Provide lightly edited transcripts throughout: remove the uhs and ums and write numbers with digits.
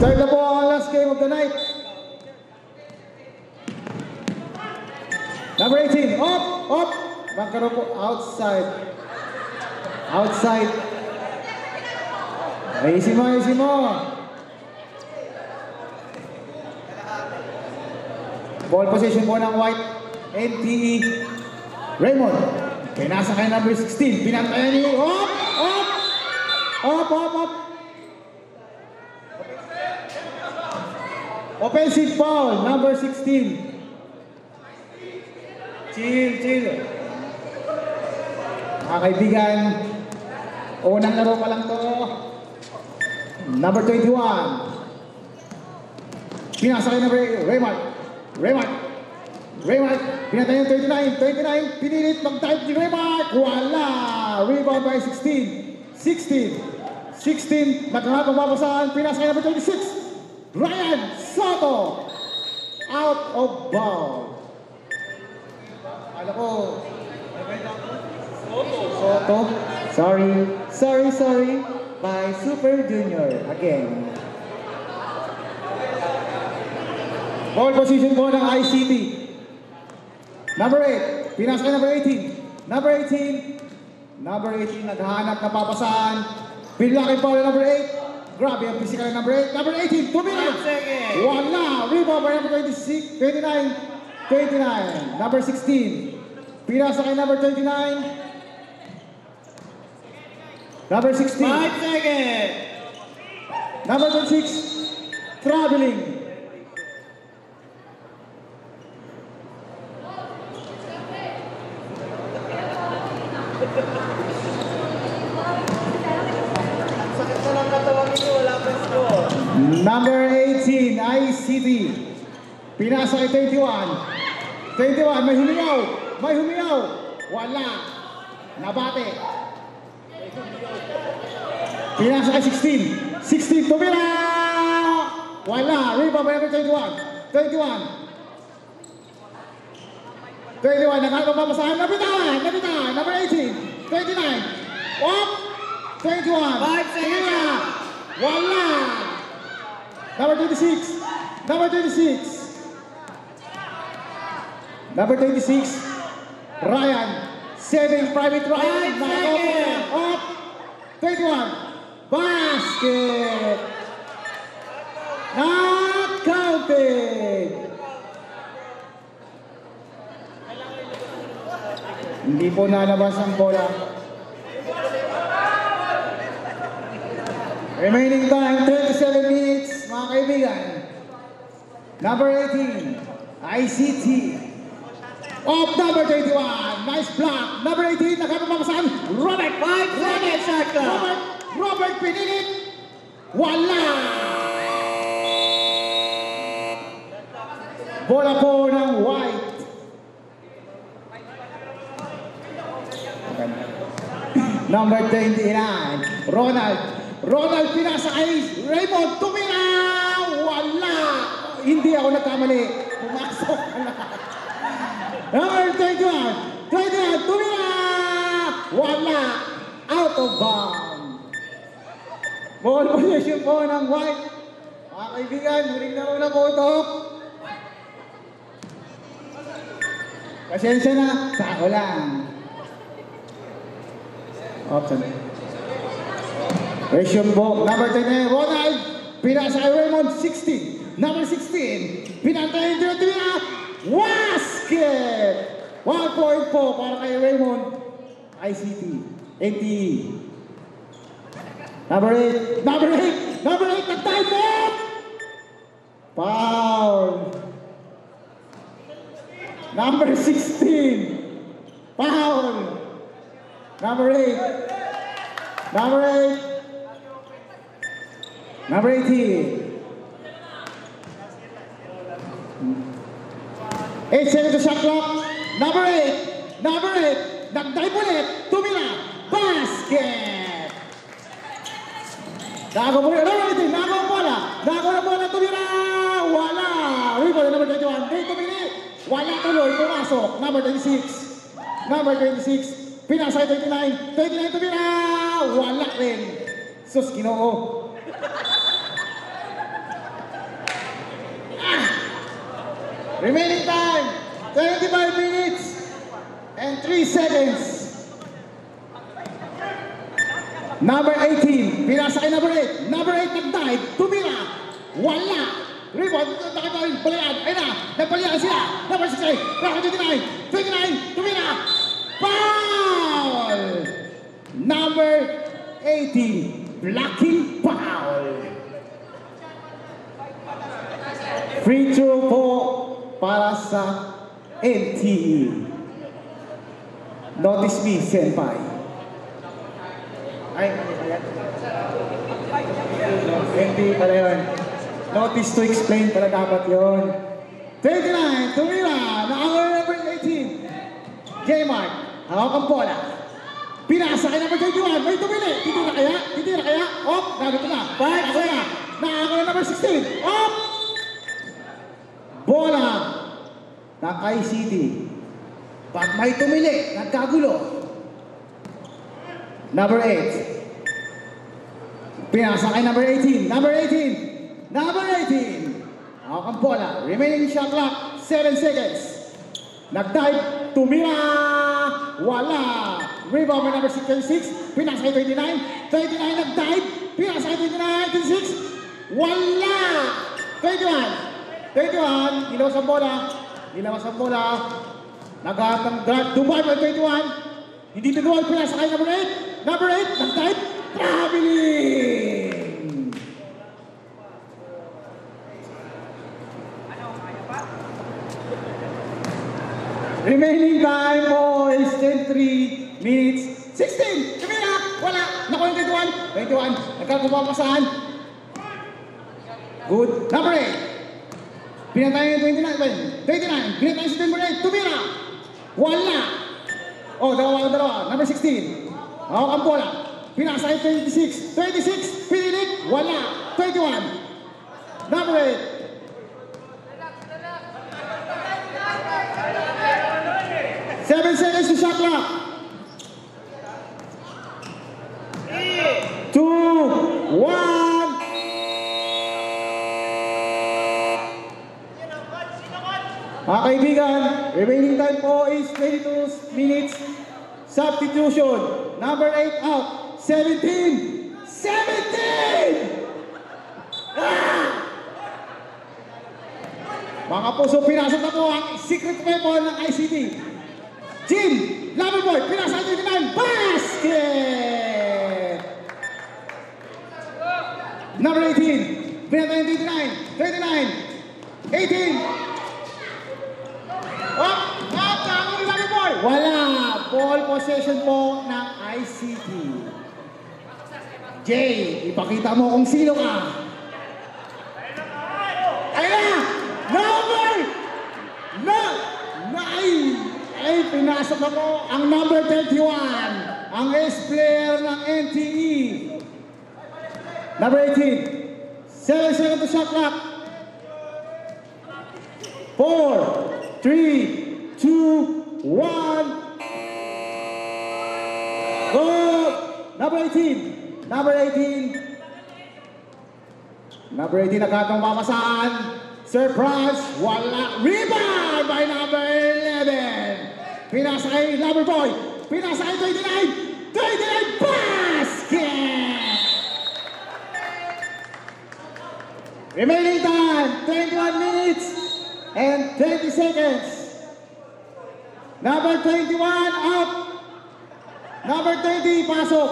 Start na po ang last game of the night. Number 18, up. Magkaroon po outside. Easy mo. Ball position po ng white. NTE. Raymond. Pinasa kay number 16. Pinantayan niyo. Up. Offensive foul, number 16. Chill. Mga kaibigan, unang laro pa lang to. Number 21. Pinasa kay number Raymond. Pinatay yung 29. Pinilit mag-type ni Raymond. Wala. Rebound by 16. 16. Nakahapang babasahan. Pinasa kay number 26. Ryan Soto. Out of bounds. Alam ko. Soto. Sorry. By Super Junior. Again. Ball position po ng ICT. Number 8. Pinas kay number 18. Number 18. Naghahanap na papasahan. Pinlaki po ng number 8. Grabe ang physical ng number 8. Number 18. Tumira. Wala. Rebound by number 29. Number 16. Pinasa kay number 29. Number 16. 5 seconds. Number 26. Traveling. Number 18, ICT. Pinasa kay 21. May humiyaw. Wala. Nabate. Pinasa kay 16. Tumira! Wala. Rebound by number 21. Nakakapamasahan. Nabitan. Number 18. 29. Up. 21. 5 seconds. Wala. Number 26. Ryan. 7 private Ryan. Up. 21. Basket. Not counted. Hindi po nalabas ang bola. Remaining time, 37 minutes, mga kaibigan. Number 18, ICT. Off number 21, nice block. Number 18, nakapapamasahan. Robert, 5 seconds, shot clock. Robert pinilit. Wala! Bola po ng white. Number 29, Ronald pinasa kay Raymond. Tumira! Wala! Hindi ako nagkamali. Pumasok na. Number 21, tumira! Wala! Out of bounds. Ball position po ng white. Mga kaibigan, huling laro na po ito. Pasensya na, sa ako lang. Option. Question book. Number 10, Ronald. Pinasa kay Raymond, 16. Number 16. Pinantayin dito niya. Basket! 1 point po para kay Raymond. ICT. NTE. Number 8. Nag-time up! Foul. Number 16. Foul. Number 8. Number 18. 8 seconds to shot clock. Number 8. Nag-dive ulit. Tumira. Basket. Nagawa mo rin. Nagawa bola. Tumira. Wala. Rebound number 21. Dito tumili. Wala tuloy. Pumasok. Number 26. Pinasa kay 29. 29 tumira. Wala rin. Sus, Ginoo. Remaining time, 25 minutes and 3 seconds. Number 18, pinasa kay number 8. Number 8 nag-dive, tumira, wala. Rebound, nakatayin, balayan, ayun na, nagpalayan sila. Number 6, Rocket 29, tumira, foul! Number 18, blocking foul. Free throw po para sa NTE. Notice me, senpai. Ay, NTE pala yun. Notice to explain pala dapat yun. 29, tumira, na-hour number 18. J-Mark, hawak ang bola. Pinasa kay number 21, may tumili. Titira kaya? Op, nagito na. Ako na. Na-hour number 16. Op! Bola ng ICT. Pag may tumili, nagkagulo. Number 8. Pinasa kay number 18. Number 18. Hawak ang bola. Remaining shot clock, 7 seconds. Nag-dive, tumira, wala. Rebound by number 36. Pinasa kay 29. 29 nag-dive. Pinasa kay 29. 26. Wala. 21, ilawas ang bola. Naghahat ng guard, Dubai by 21. Hindi tinuwal, pinasa kay number 8. Number 8, nag-type, traveling! Remaining time po is 10-3 minutes 16. Kamila, wala. Naku yung 21. Nagkakupapasahan. Good. Number 8. Pinatay yung 29. Pinatay si number 8. Tumira. Wala. Oh, dalawa. Number 16. Hawak ang bola. Pinasa yung 26. 26. Pinilit. Wala. 21. Number 8. Seven seconds to shot clock. 2, 1. Mga kaibigan, remaining time po is 22 minutes. Substitution. Number 8 out. 17! Ah! Mga puso, pinasok na po ang secret weapon ng ICT. Jim, Loverboy, pinasa 29, basket! Number 18, pinasa 29, 18. Loverboy! Wala! Ball possession po ng ICT. Jay, ipakita mo kung sino ka. Ayun na! Number! Ay, pinasok na po ang number 31, ang ace-player ng NTE. Number 18, 7 seconds to shot clock. 4, 3, 2, 1. Go! Number 18, nagkatong pamasaan. Surprise! Wala! Rebound by number 11! Pinasa kay Loverboy! Pinasa kay 29! 29! Basket! Remaining time, 21 minutes and 20 seconds. Number 21 out. Number 20 pasok.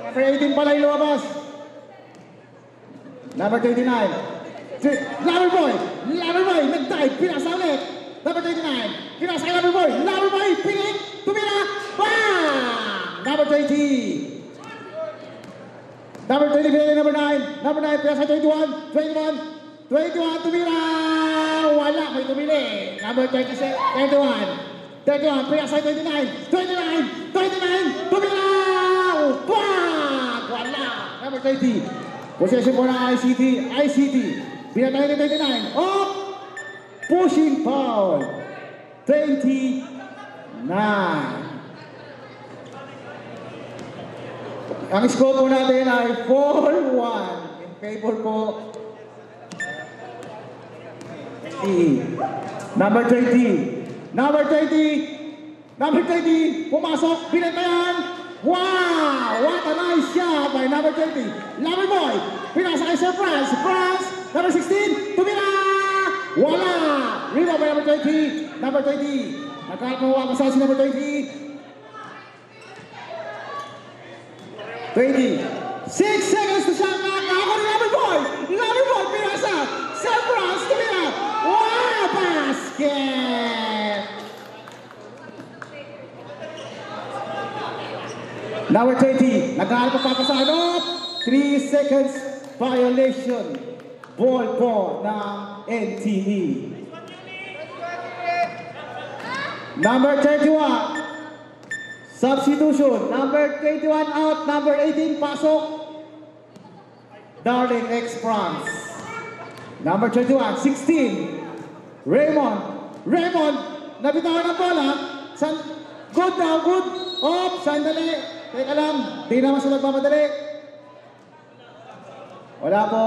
Number 18 pala yung lumabas. Number 29. Loverboy, nag-dive, pinasa ulit. Number 29, pinasa kay Loverboy, pinik, tumira, bang! Number 20. Number 20, pinasa number 9. Number 9, pinasa 21, tumira, wala, may tumili. Number 21, pinasa 29, tumira, bang! Wala. Number 20, possession po ng ICT. Pinatay ng 29. Oh! Pushing foul. 29. Ang score po natin ay 4-1. In favor po NTE. Number 20. Number 20. Number 20. Pumasok. Binantayan. Wow! What a nice shot by number 20. Lover Boy. Pinasa kay Sir Franz. Franz. Number 16. Tumira! Wala! Rebound by number 20. Number 20. Nagkakawa pa sa si number 20. 20. 6 seconds to shot clock. Ako ni Lover Boy. Lover Boy. Pinasa. Sir Franz. Tumira! Wow! Basket! Number 20, nag-aalap pa sa ano? 3 seconds violation. Ball po ng NTE. Number 31, substitution. Number 21 out, number 18 pasok. Darling X France. Number 21, 16. Raymond. Raymond, nabitawan ang bola. Good now, good. Op, sandali. Teka lang, di naman siya nagmamadali. Wala po.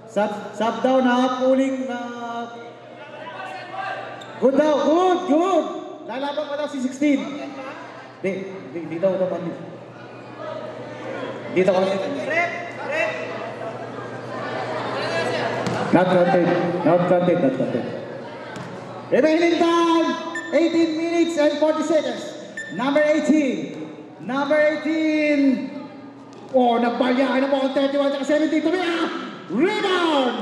Sub down na, pulling na. Good daw, good. Lalaban pa daw si 16. Di daw naman. Dito ka. Not counted. Remaining time, 18 minutes and 40 seconds. Number 18. Oh, nagbalyahan na po ang 31 at 17. Tumira! Rebound!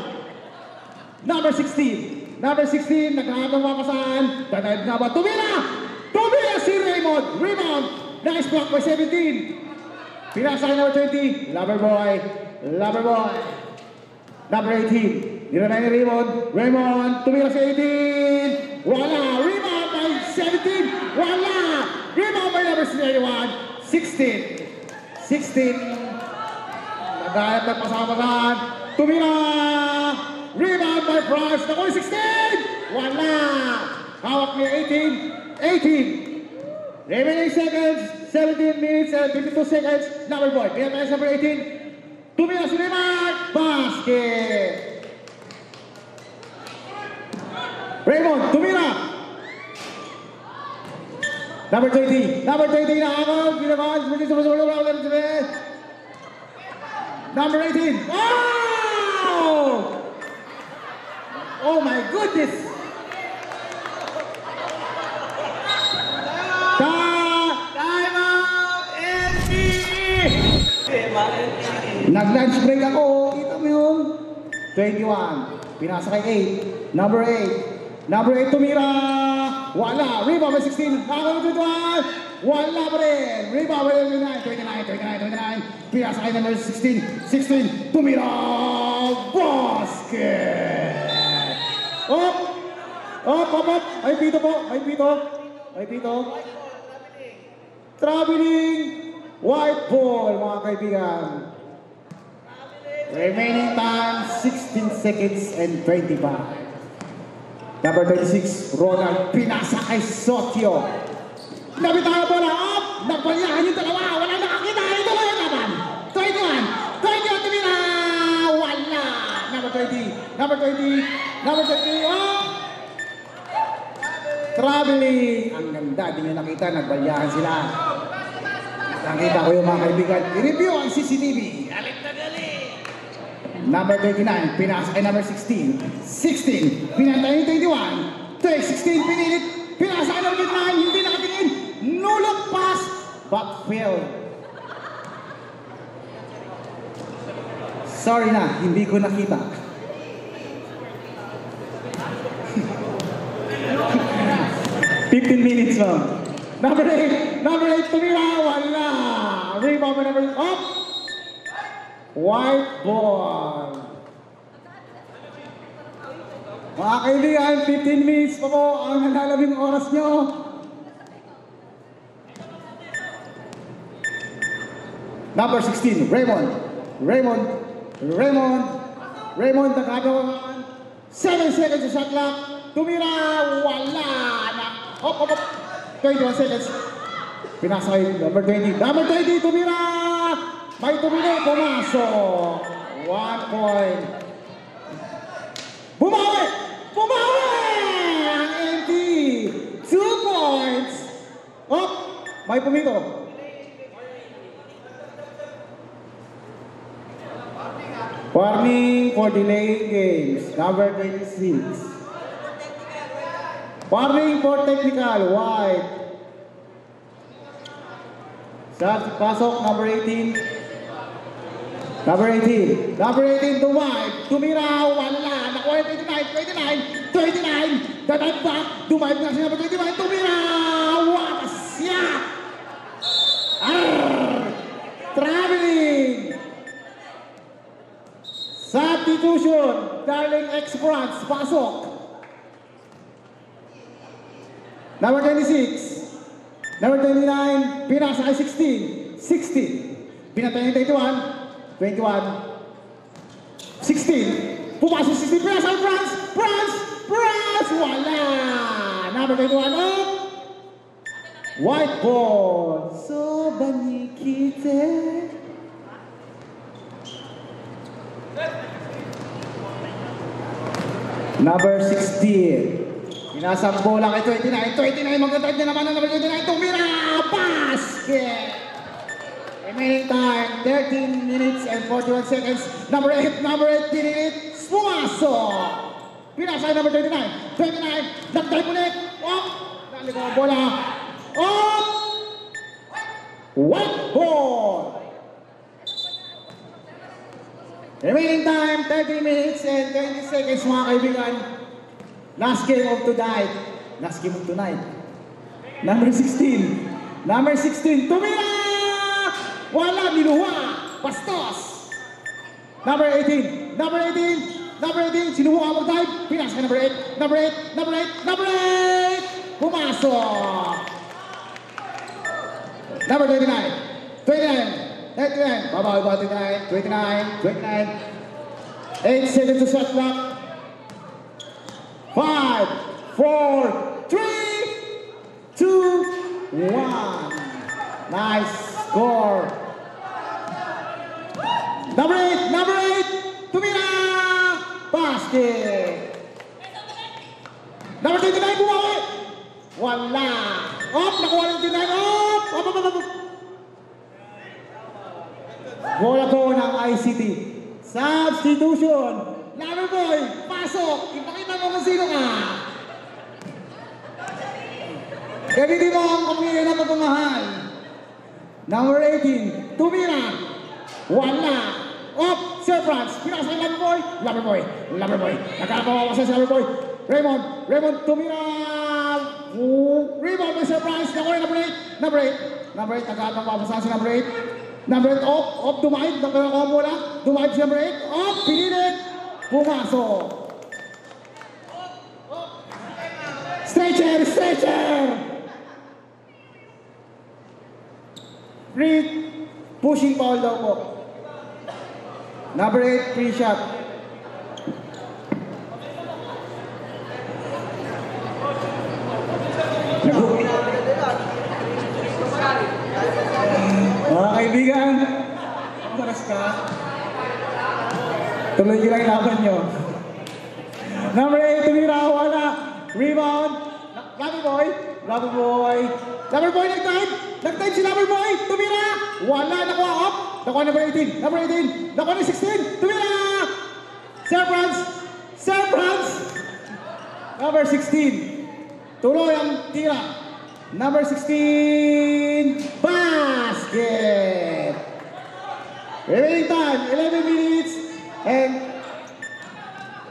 Number 16, naghahabang mapasaan. Dadive nga ba? Tumira si Raymond! Rebound! Nice block by 17. Pinasa kay number 20. Lover Boy. Number 18. Nilanay ni Raymond. Tumira si 18. Wala! Rebound by 17. Wala! Rebound by number 31. 16. Nagayat ng pasamasan. Tumira! Rebound by France. Naku, 16! Wala! Hawak ni 18. Remaining seconds. 17 minutes and 52 seconds. Lover Boy. Pinatayas number 18. Tumira si Raymond. Basket! Raymond, tumira! Number 20 na ako. Number 18. Oh! Oh my goodness! Time out! NTE! Nag-lunch break ako. Kita mo yun? 21. Pinasa kay 8. Number 8 tumira. Wala. Rebound by 16. Nakakawin 21. Wala pa rin. Rebound by 29. Pinasa kay number 16. Tumira. Basket. Up. Ay pito po. Traveling. White ball, mga kaibigan. Remaining time, 16 seconds and 25. Number 36, Ronald, pinasa kay Sotio. Nabitaw po na, up! Nagbalyahan yung dalawa, wala nakakita, ito lang yung naman. 21, tumira! Wala! Number 20, up! Traveling! Ang ganda, di nyo nakita, nagbalyahan sila. Nakita ko yung mga kaibigan. I-review ang CCTV. Number 29, pinasa kay number 16. 16, pinantay yung 21. 16, pinilit. Pinasa kay number 9, hindi nakatingin. Nulog pass, but failed. Sorry na, hindi ko nakita. minutes lang. Number 8, tumira, wala. Rebound by number 8, up. White ball. Mga kaibigan, 15 minutes pa po ang nalalabing oras nyo. Number 16, Raymond, nagkagawa 7 seconds sa shot clock. Tumira, wala. Up. 21 seconds. Pinasa kay number 20. Number 20, tumira. May tumira, pumasok. 1 point. Bumawi! Pumawi ang NT. 2 points. Oh, may pumito. Warning for delaying games. Number 26. Warning for technical. White. Shot, pasok, number 18. Number 18. Number 18 to White. Tumira, wala. Nakuha 29. Dadaan back. Dumive na siya number 29. Tumira! What a shot! Traveling! Substitution. Darling X-France. Pasok. Number 26. Number 29. Pinasa ay 16. 16. Pinatay yung 21. 21. 16. Pumasok 16. Pinasa ay France. Wala. Number 21. Oh. White ball. So banikite. Number 16. Pinasang bola kay 29. 29 magdadrive na naman ang number 29. Tumira! Basket! Remaining time, 13 minutes and 41 seconds. Number 8 minutes. Pumasok! Pinasa number 29. 29. Nag-dive ulit. Oh! Naligaw ang bola. Oh! White ball! Remaining time, 30 minutes and 20 seconds mga kaibigan. Last game of tonight. Last game of tonight. Number 16. Number 16. Tumira! Wala, niluwa. Bastos. Number 18. Number 18. Sinubukan mag-dive. Pinas ka number 8. Number 8. Pumasok. Number 29. 29. Babawi ba 29. 8 seconds to shot clock. 5, 4, 3, 2, 1. Nice score. Number 8. Tumira! Basket. Number 29, bumawi. Wala. Up, nakuha ng 29. Up. Bola ko ng ICT. Substitution. Number boy, pasok. Ipakita mo kung sino ka. Gamitin mo ang pamilya na pagmamahal. Number 18, tumira. Wala. Up, Sir Franz. Pinasa kay Lover Boy. Nakakawawa sa Lover Boy. Raymond, tumira. Rebound by Sir Franz. Nakuha number 8. Number 8, nakakawawa sa si number 8. Number 8, off, dumaid. Nakakawawa mo lang. Dumaid si number 8. Off, pinilit. Pumasok. Stretcher. Free pushing foul daw po. Number 8, free shot. Mga kaibigan, maras ka. Tuloy nyo lang yung laban nyo. Number 8, tumira, wala. Rebound. Lover boy, nag-time si Lover boy, tumira, wala, nakuha up, nakuha number 18, nakuha ni 16, tumira, Sir Franz, number 16, tuloy ang tira, number 16, basket, remaining time, 11 minutes, and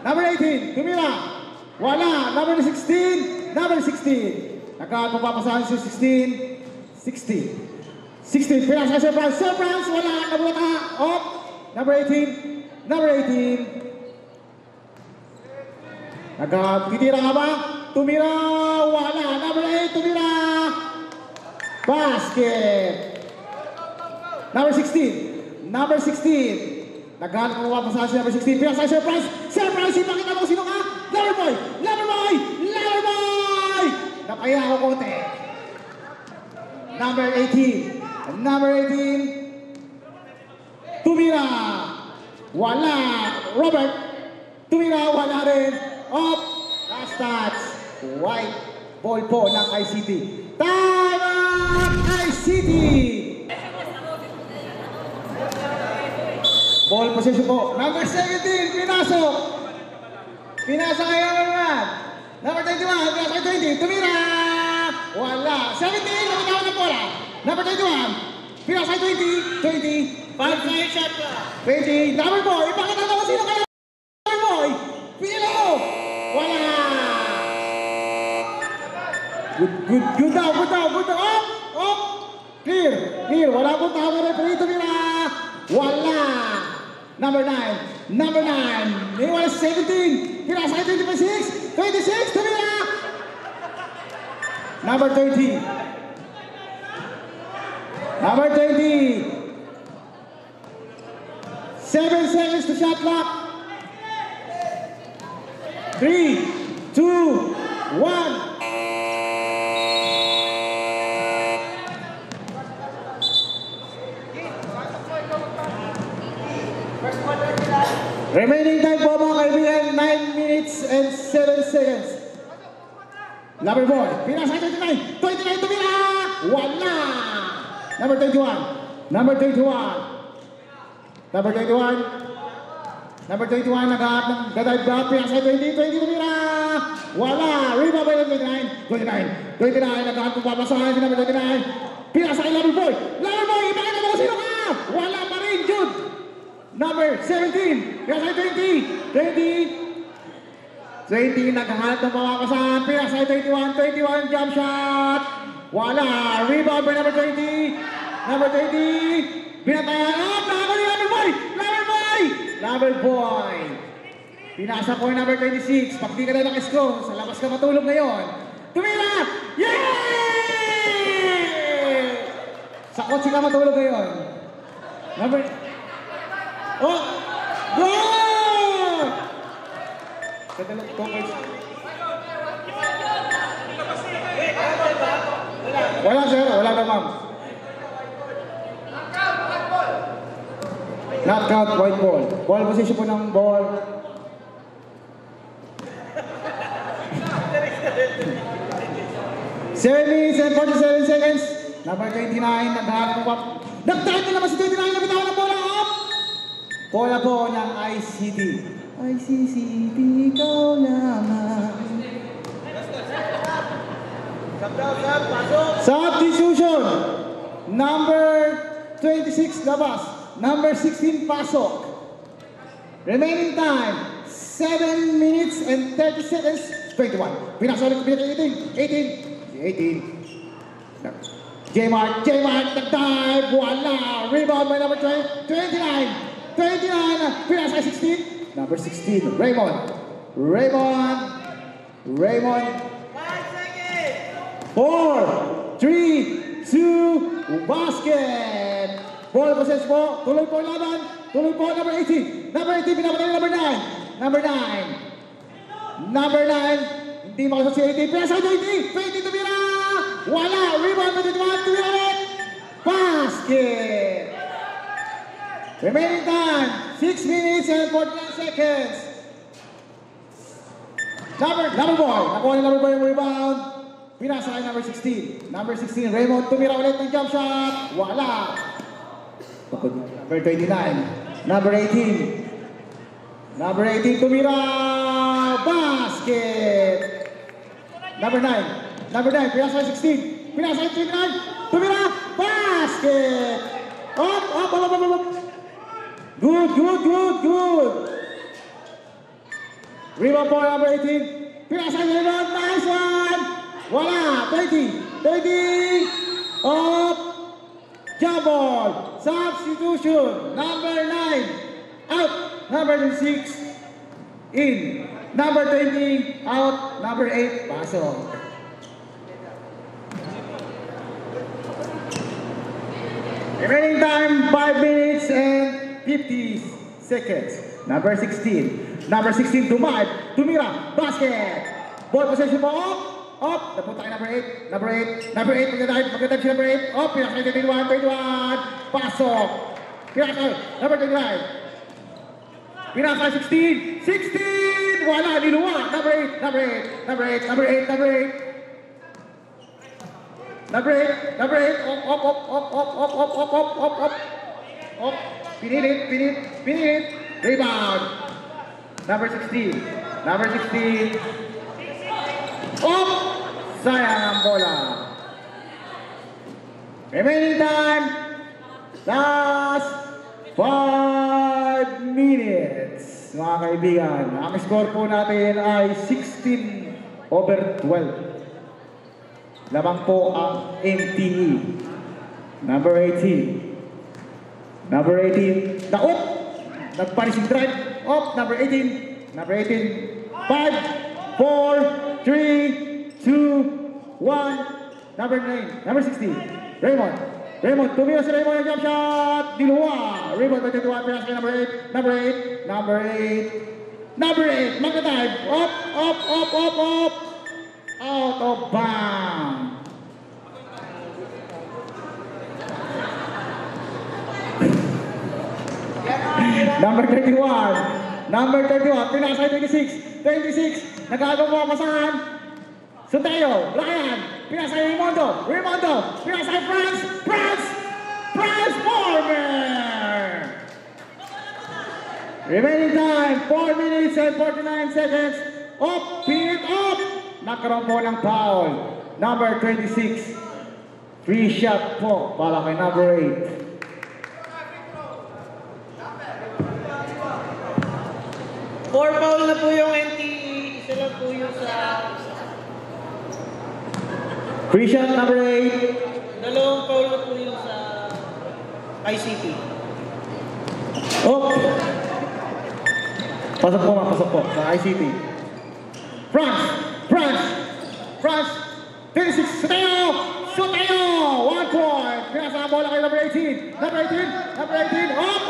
number 18, tumira, wala, number 16, Nagpapasahan si 16, pinasa kay Sir Franz, wala, nabulata, up, number 18, nagkitira nga ba? Tumira, wala, number 8, tumira, basket, number 16, naghanap ng papasahan si number 16, pinasa kay Sir Franz, ipakita mo sino ka? Lover boy! Napaya ako konti. Number 18. Tumira. Wala. Robert. Tumira. Wala rin. Up. stats. White ball po ng ICT. Time out ICT! Ball possession po. Number 17, pinasok. Pinasa kay number 1. Number 21, pinasa kay 20. Tumira! Wala. 17, nabitawan ng bola. Number 21, pinasa kay 20. 20. 5 second shot pa. 20. Number 4, ipakita na kung sino kaya number boy. Pilo! Wala! Good daw. Up! Clear. Wala pong tama referee. Tumira! Wala! Number 9. Niwala 17. Pinasa kay 26. 26. Tumira! Number 30. Number 20. 7 seconds to shot clock. 3, 2, 1. Remaining time po mga kaibigan, 9 minutes and 7 seconds. Number 4, pinasa kay 29. 29 tumira! Wala! Number 21. Number 21, naghahanap ng dadive back, pinasa kay 20 tumira! Wala! Rebound by 29, naghahanap ng papasahan si number 29. Pinasa kay Loverboy! Loverboy, ipakita mo kung sino ka! Wala pa rin, Jude! Number 17, pinasa kay 20, naghahanap ng papasahan, pinasa kay 21, jump shot! Wala! Rebound by number 20! Number 20, binatayan up, Loverboy! Pinasa ko yung number 26, pag di ka na nakisco, sa labas ka matulog ngayon. Tumira! Yay! Sa kotse ka matulog ngayon. Number... Oh! Goal! Kadalong tokens. Wala sir, wala na ma'am. Knockout, white ball. Ball position po ng ball. Minutes and 47 seconds. Number 29, naghahanap po. Nag-time na naman si 29, nabitawan ng bola up. Bola po ng ICT. ICCT, ikaw naman. Substitution. Number 26, labas. Number 16, pasok. Remaining time, 7 minutes and 30 seconds. 21. Pinasa ulit, 18. J-Mart, nag-dive, wala. Rebound by number 29. Pinasa kay 16. Number 16, Raymond. 5 seconds. 4, 3, 2, basket. Ball possess po. Tuloy po laban. Tuloy po number 18. Number 18, pinapatay number 9. Number 9. Hindi makasot si 18. Pinasa 20. 20 tumira. Wala. Rebound by 21. Tumira ulit. Basket. Remaining time, 6 minutes and 49 seconds. Number boy. Nakuha ni number boy yung rebound. Pinasa kay number 16. Number 16, Raymond. Tumira ulit ng jump shot. Wala. Number 29. Number 18. Number 18, tumira! Basket! Number 9. Pinasa 16. Pinasa 29. Tumira! Basket! Up! Good! Rebound po number 18. Pinasa 11. Nice one! Wala! 20. Up! Jump ball! Substitution! Number 9. Out! Number 6. In. Number 20. Out. Number 8. Pasok. Remaining time, 5 minutes and 50 seconds. Number 16. Number 16, tumira, basket. Ball possession po, up. Napunta kay number 8. Number 8, magdadive si number 8. Up, pinakay 21. Pasok. Pinakay, number 29. Pinakay 16. wala, niluwa. Number 8, number 8, number 8, number 8, number 8. Number 8, number 8, op. Pinilit. Rebound. Number 16, number 16. Op! Sayang ang bola. Remaining time, last 5 minutes. Mga kaibigan, ang score po natin ay 16/12. Lamang po ang MTE. Number 18. Number 18. Naop! Nagpanising drive. Up. Number 18. Number 18. 5, 4, 3, 2, 1. Number 9. Number 16. Raymond. Tumira si Raymond yung jump shot. Diluwa. Raymond by 21. Pinas kay number 8. Number 8. Number 8. Number 8. Magka-dive. Up. Out of bounds. Number 31. Number 31. Pinasay 26. 26. Nagagawa mo masahan. Suteo. Layan. Pinasay Raimondo. Pinasay France Former. Remaining time. 4 minutes and 49 seconds. Pinit up. Nagkaroon po ng foul. Number 26. Free shot po para kay number 8. Four foul na po yung NTE. Isa lang po yung sa... Free shot number 8. Dalawang foul na po yung sa ICT. Pasok po sa ICT. France. 36. Suteo. 1 point. Pinasa ang bola kay number 18. Number 18. Up.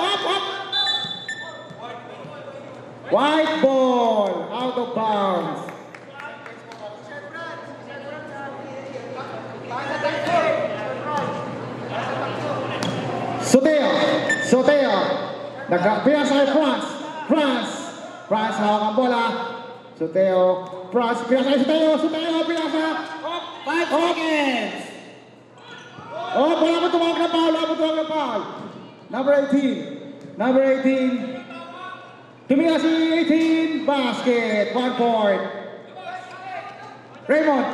White ball. Out of bounds. Suteo. Pinasa kay France. Hawak ang bola. Suteo. France. Pinasa kay Suteo. Pinasa. 5 seconds. Wala mo tumawag na foul. Number 18. Tumira si 18. Basket. 1 point. Raymond.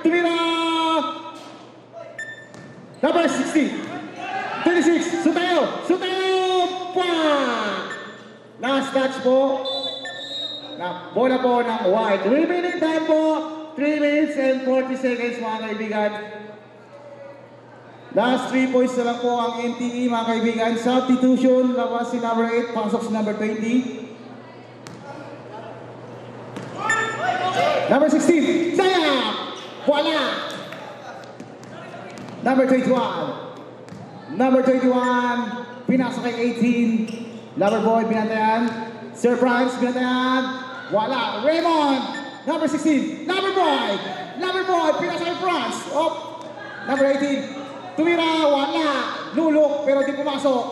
Tumira. Number 60. 26. Suteo. Last touch po. Bola po ng White. Remaining time po. 3 minutes and 40 seconds mga kaibigan. Last 3 points na lang po ang NTE mga kaibigan. Substitution, labas si number 8, pasok si number 20. Number 16, sayang! Wala! Number 21. Pinasa kay 18. Loverboy, binantayan. Sir Franz, binantayan. Wala. Raymond! Number 16, Loverboy, pinasa kay Franz. Number 18. Tumira, wala. Lulok, pero di pumasok.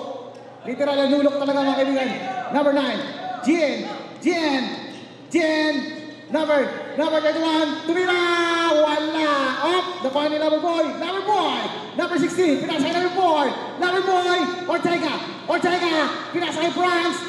Literal na lulok talaga mga kaibigan. Number 9, Jien. Number 21, tumira, wala. Nakuha ni Loverboy. Number 16, pinasa kay Loverboy. Ortega, pinasa kay France.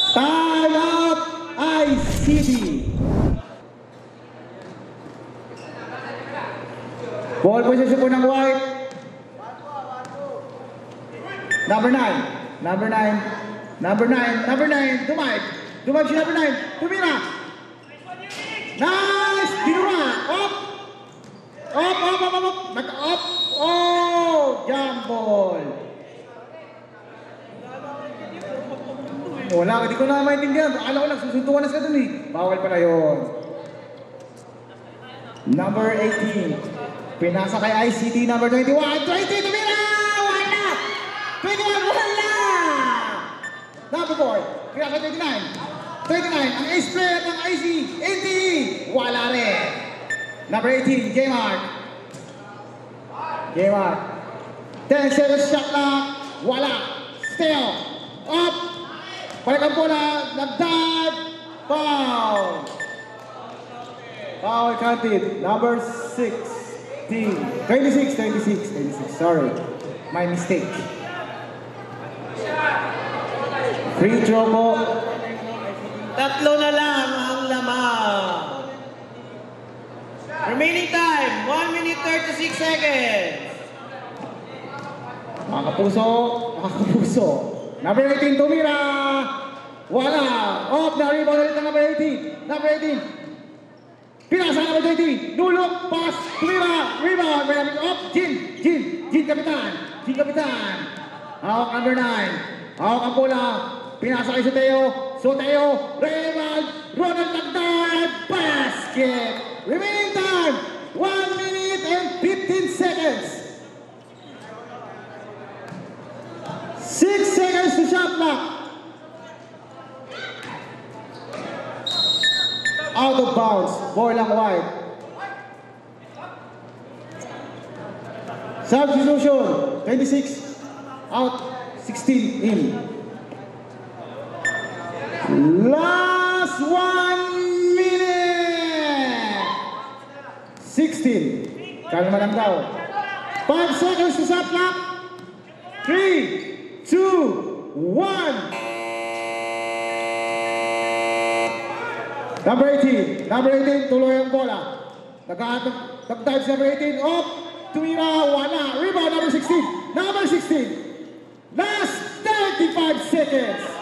Time out, ICT. Ball possession po ng White. Number 9. Dumive si number 9. Tumira. Nice! Dinura. Up. Nag-up. Jump ball. Wala, hindi ko na maintindihan. Akala ko lang, susuntukan na sila dun eh. Bawal pala yun. Number 18. Pinasa kay ICT, number 21. 20, tumira! Wala! 21, wala! Number 4. Pinasa kay 29. 29, ang ace player ng IC, NTE, wala rin. Number 18, J-Mark. J-Mark. 10 seconds shot clock, wala. Still, up. Balikan po na, nag-dive, foul. Foul counted, number 16. 26, sorry. My mistake. Free throw po. Tatlo na lang ang lamang. Remaining time, 1 minute 36 seconds. Mga kapuso. Number 18, tumira. Wala. Off na rebound ulit ng number 18. Number 18. Pinasa number 20. Nulok, pass, tumira, rebound. May namin off. Jin kapitan. Hawak number 9. Hawak ang bola. Pinasa kay Soteo, rebound, Ronald Nagdad, basket. Remaining time, 1 minute and 15 seconds. 6 seconds to shot clock. Out of bounds, ball lang wide. Substitution, 26 out, 16 in. Last 1 minute! 16. Kalma lang daw. 5 seconds to shot clock. 3, 2, 1. Number 18, tuloy ang bola. Nag-dive si number 18, off, tumira, wala. Rebound, number 16. Last 35 seconds.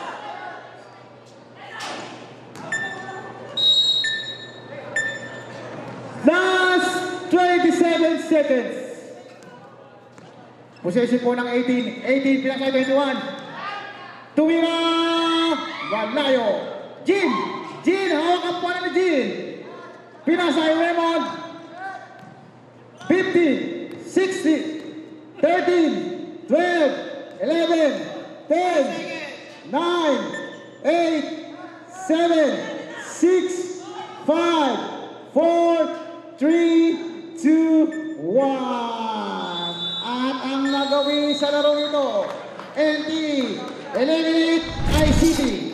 Last 27 seconds. Possession po ng 18, pinakay 21. Tumira, walayo. Jin, hawak ang bola ni Jin. Pinasa ay Raymond. 15, 16, 13, 12, 11, 10, 9, 8, 7, 6, 5, 4, 3, 2, 1. At ang nagawin sa laro ito, NT, eliminate ICT.